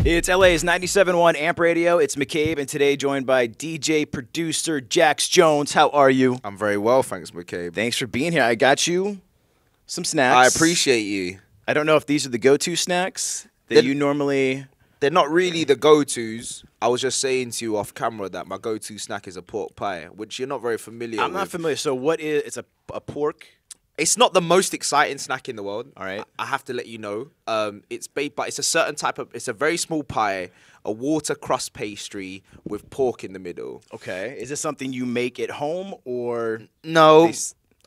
It's LA's 97.1 Amp Radio. It's McCabe, and today joined by DJ producer Jax Jones. How are you? I'm very well, thanks, McCabe. Thanks for being here. I got you some snacks. I appreciate you. I don't know if these are the go-to snacks that you normally... They're not really the go-tos. I was just saying to you off camera that my go-to snack is a pork pie, which you're not very familiar with. I'm not familiar. So what is... It's a pork... It's not the most exciting snack in the world. All right. I have to let you know. It's baked, but it's a certain type of... It's a very small pie, a water crust pastry with pork in the middle. Okay. Is this something you make at home or... No,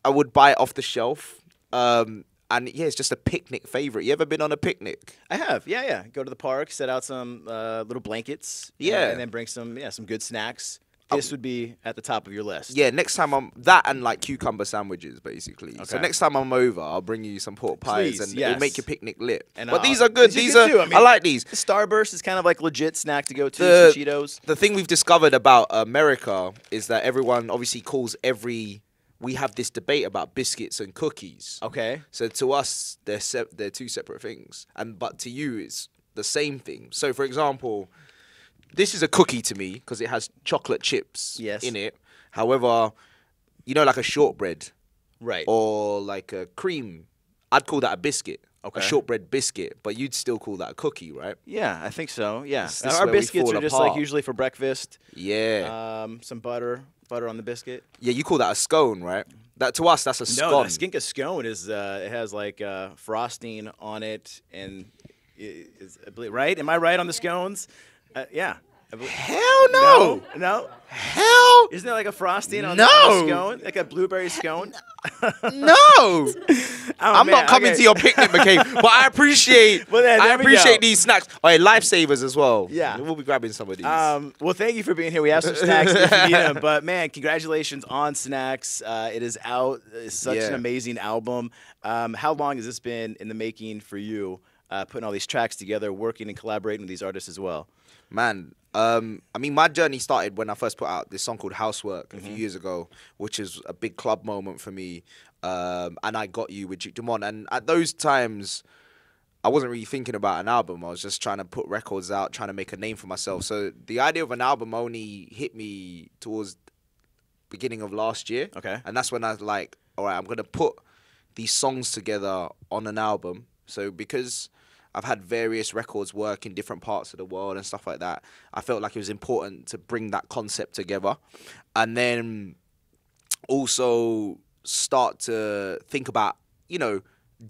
I would buy it off the shelf. And yeah, it's just a picnic favorite. You ever been on a picnic? I have. Yeah. Go to the park, set out some little blankets. Yeah. And then bring some good snacks. This would be at the top of your list. Yeah, next time I'm... That and like cucumber sandwiches, basically. Okay. So next time I'm over, I'll bring you some pork pies. Please, and yes. it'll make your picnic lit. And but these are good. These are good too. I like these. The Starburst is kind of like legit snack to go to. Some Cheetos. The thing we've discovered about America is that everyone obviously calls every... We have this debate about biscuits and cookies. Okay. So to us, they're two separate things. But to you, it's the same thing. So for example... This is a cookie to me because it has chocolate chips in it. However, you know, like a shortbread, right, or like a cream, I'd call that a biscuit, a shortbread biscuit. But you'd still call that a cookie, right? Yeah, I think so. Yeah, our biscuits are just like usually for breakfast. Yeah. Some butter on the biscuit. Yeah, you call that a scone, right? That to us, that's a scone. No, the Skinka scone is it has like frosting on it, and right? Am I right on the scones? Yeah. Hell no. No? Hell. Isn't there like a frosting on the scone? Like a blueberry scone? No. I'm not coming to your picnic, McCabe, but I appreciate these snacks. Oh, yeah, lifesavers as well. Yeah. We'll be grabbing some of these. Well, thank you for being here. We have some snacks if you need them. But, man, congratulations on Snacks. It is out. It's such an amazing album. How long has this been in the making for you, putting all these tracks together, working and collaborating with these artists as well? Man, I mean, my journey started when I first put out this song called Housework a few years ago, which is a big club moment for me. And I Got You with Duke Dumont. And at those times, I wasn't really thinking about an album. I was just trying to put records out, trying to make a name for myself. So the idea of an album only hit me towards beginning of last year. Okay. And that's when I was like, all right, I'm going to put these songs together on an album. So because... I've had various records work in different parts of the world and stuff like that. I felt like it was important to bring that concept together. And then also start to think about, you know,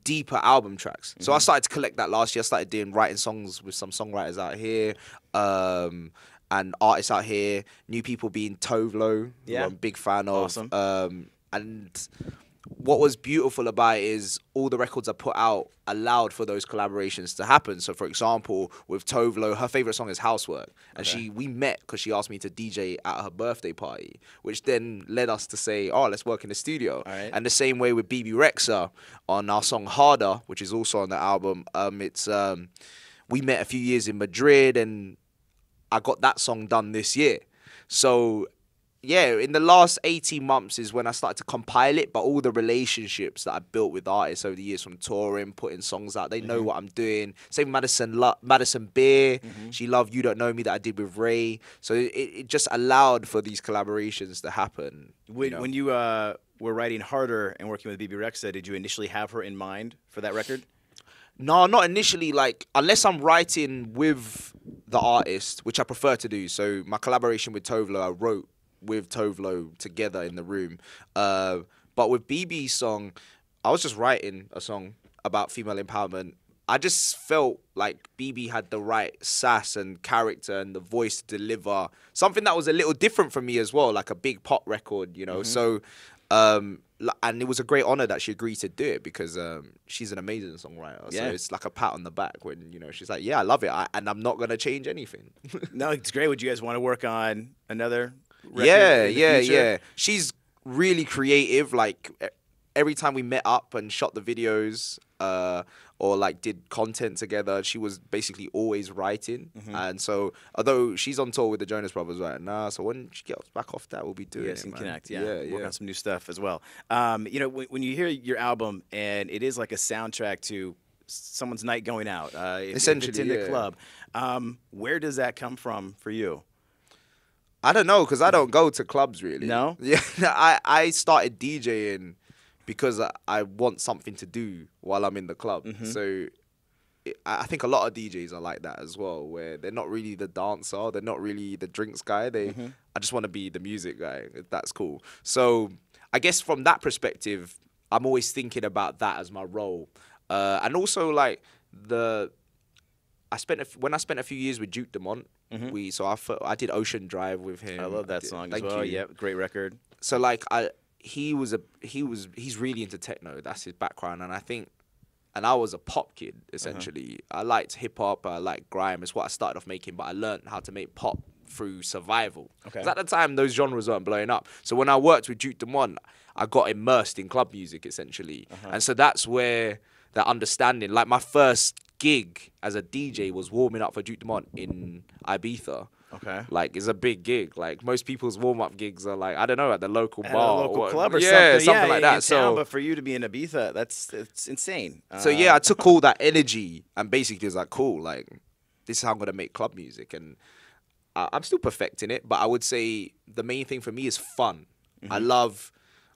deeper album tracks. So I started to collect that last year. I started writing songs with some songwriters out here and artists out here. New people being Tove Lo, who I'm a big fan of. Awesome. And... What was beautiful about it is all the records I put out allowed for those collaborations to happen. So, for example, with Tove Lo, her favorite song is Housework. And we met because she asked me to DJ at her birthday party, which then led us to say, oh, let's work in the studio. All right. And the same way with Bebe Rehxa on our song Harder, which is also on the album. We met a few years in Madrid and I got that song done this year. So... Yeah, in the last 18 months is when I started to compile it, but all the relationships that I built with artists over the years from touring, putting songs out, they know what I'm doing. Same with Madison Beer, she loved You Don't Know Me that I did with Ray. So it just allowed for these collaborations to happen. When you were writing Harder and working with Bebe Rehxa, did you initially have her in mind for that record? No, not initially. Like, unless I'm writing with the artist, which I prefer to do. So my collaboration with Tove Lo, I wrote with Tove Lo together in the room. But with BB's song, I was just writing a song about female empowerment. I just felt like BB had the right sass and character and the voice to deliver something that was a little different from me as well, like a big pop record, you know. So, and it was a great honor that she agreed to do it because she's an amazing songwriter. Yeah. So it's like a pat on the back when, you know, she's like, yeah, I love it. And I'm not going to change anything. No, it's great. Would you guys want to work on another record? Yeah. She's really creative. Like every time we met up and shot the videos or like did content together, she was basically always writing. And so although she's on tour with the Jonas Brothers right now, so when she gets back off that, we'll be doing it, man. Connect, work on some new stuff as well. You know, when you hear your album and it is like a soundtrack to someone's night going out. If it's Essentially, in the yeah. club. Where does that come from for you? I don't know, because I don't go to clubs really. No? Yeah, I started DJing because I want something to do while I'm in the club. So I think a lot of DJs are like that as well, where they're not really the dancer, they're not really the drinks guy. I just want to be the music guy. That's cool. So I guess from that perspective, I'm always thinking about that as my role, and also like when I spent a few years with Duke Dumont, I did Ocean Drive with him. I love that song as Thank well. you. Yep, great record. So like he's really into techno. That's his background, and I was a pop kid essentially. I liked hip hop. I liked grime. It's what I started off making, but I learned how to make pop through survival. Okay. 'Cause at the time, those genres weren't blowing up. So when I worked with Duke Dumont, I got immersed in club music essentially, and so that's where that understanding. Like my first gig as a DJ was warming up for Duke Dumont in Ibiza. Okay. Like, it's a big gig. Like, most people's warm-up gigs are like, I don't know, at the local At bar. a local or club or yeah, something. something like that. In So, town, but for you to be in Ibiza, it's insane. so yeah, I took all that energy and basically was like, cool, like, this is how I'm going to make club music. And I'm still perfecting it, but I would say the main thing for me is fun.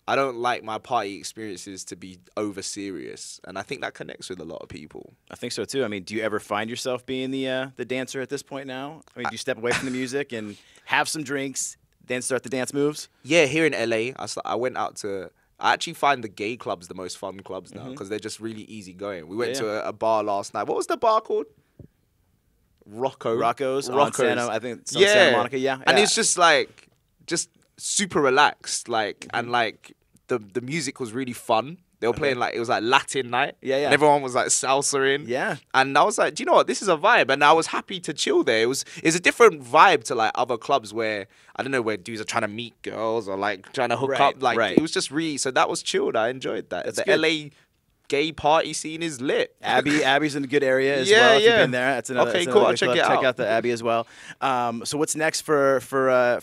I don't like my party experiences to be over serious, and I think that connects with a lot of people. I think so too. I mean, do you ever find yourself being the dancer at this point now? I mean, do you step away from the music and have some drinks, then start the dance moves? Yeah, here in LA, I went out to. I actually find the gay clubs the most fun clubs now because they're just really easy going. We went to a bar last night. What was the bar called? Rocco's. On Santa, I think it's on Santa Monica. Yeah, and it's just like super relaxed, like and like the music was really fun. They were playing like it was like Latin night. Yeah. And everyone was like salsa in. Yeah. And I was like, do you know what? This is a vibe. And I was happy to chill there. It's a different vibe to like other clubs where I don't know where dudes are trying to meet girls or like trying to hook up. Like it was just really so that was chilled. I enjoyed that. That's the good. LA gay party scene is lit. Abby's in a good area as well. If you've been there, that's another. Okay, that's cool. another I'll good check club. it out. Check out the Abbey as well. So what's next for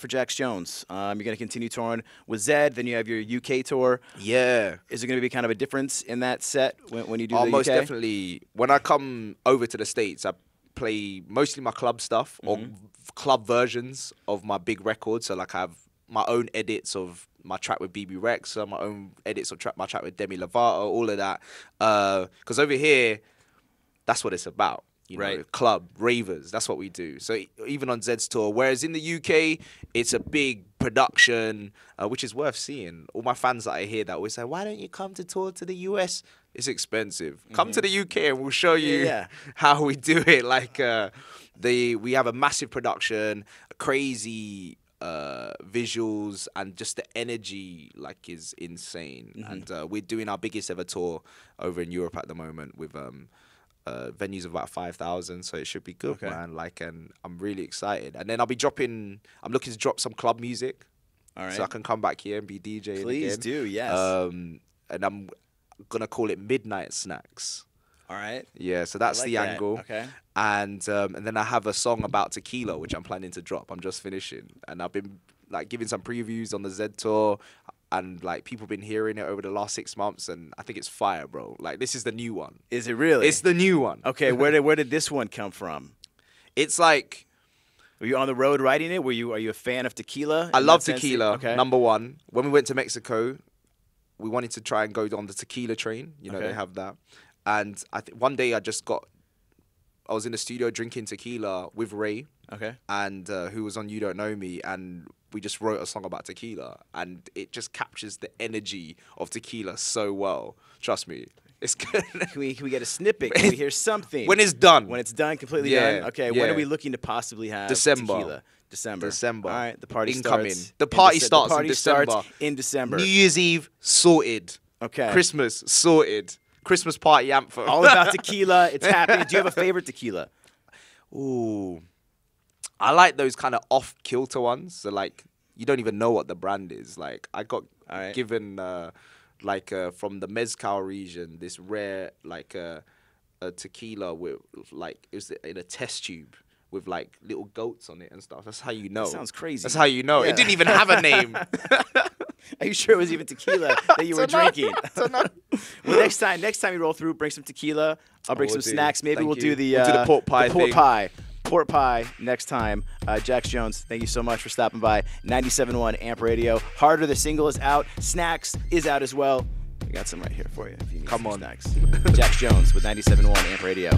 Jax Jones? You're gonna continue touring with Zedd. Then you have your UK tour. Yeah. Is there gonna be kind of a difference in that set when you do the most UK? definitely. When I come over to the States, I play mostly my club stuff or club versions of my big records. So like I have my own edits of my track with Bebe Rehxa, my own edits of my track with Demi Lovato, all of that. Because over here, that's what it's about. You know, club, ravers, that's what we do. So even on Zedd's tour, whereas in the UK, it's a big production, which is worth seeing. All my fans that I hear that always say, why don't you come to tour to the US? It's expensive. Come to the UK and we'll show you how we do it. Like, we have a massive production, crazy visuals, and just the energy like is insane. And we're doing our biggest ever tour over in Europe at the moment with venues of about 5,000, so it should be good, man. Like, and I'm really excited. And then I'm looking to drop some club music, so I can come back here and be DJing Please again. do, yes. And I'm gonna call it Midnight Snacks. All right. Yeah, so that's the angle. Okay. And then I have a song about tequila, which I'm planning to drop. I'm just finishing, and I've been like giving some previews on the Zedd tour, and like people been hearing it over the last 6 months, and I think it's fire, bro. Like, this is the new one. Is it really? It's the new one. Okay. Where did this one come from? It's like, Were you on the road writing it? Are you a fan of tequila? I in love that sense? tequila. Okay. Number one, when we went to Mexico, we wanted to try and go on the tequila train. You know, they have that. And one day I was in the studio drinking tequila with Ray. Okay. And who was on You Don't Know Me, and we just wrote a song about tequila, and it just captures the energy of tequila so well. Trust me, it's good. Can we get a snippet? Can we hear something? When it's done. When it's done, completely done? Okay, when are we looking to possibly have December. tequila? December. All right, the party incoming. starts. The party starts the party in December. Starts in December. New Year's Eve, sorted. Okay. Christmas, sorted. Christmas party anthem. All about tequila. It's happening. Do you have a favorite tequila? Ooh. I like those kind of off-kilter ones. So, like, you don't even know what the brand is. Like, I got given, from the Mezcal region, this rare, like, a tequila with, like, it was in a test tube with, like, little goats on it and stuff. That's how you know. That sounds crazy. That's how you know. It didn't even have a name. Are you sure it was even tequila that you were drinking? Well, next time you roll through, bring some tequila. I'll bring some snacks. Maybe we'll do the pork pie thing. Pork pie next time. Jax Jones, thank you so much for stopping by. 97.1 Amp Radio. Harder, the single is out. Snacks is out as well. We got some right here for you if you need some snacks. Jax Jones with 97.1 Amp Radio.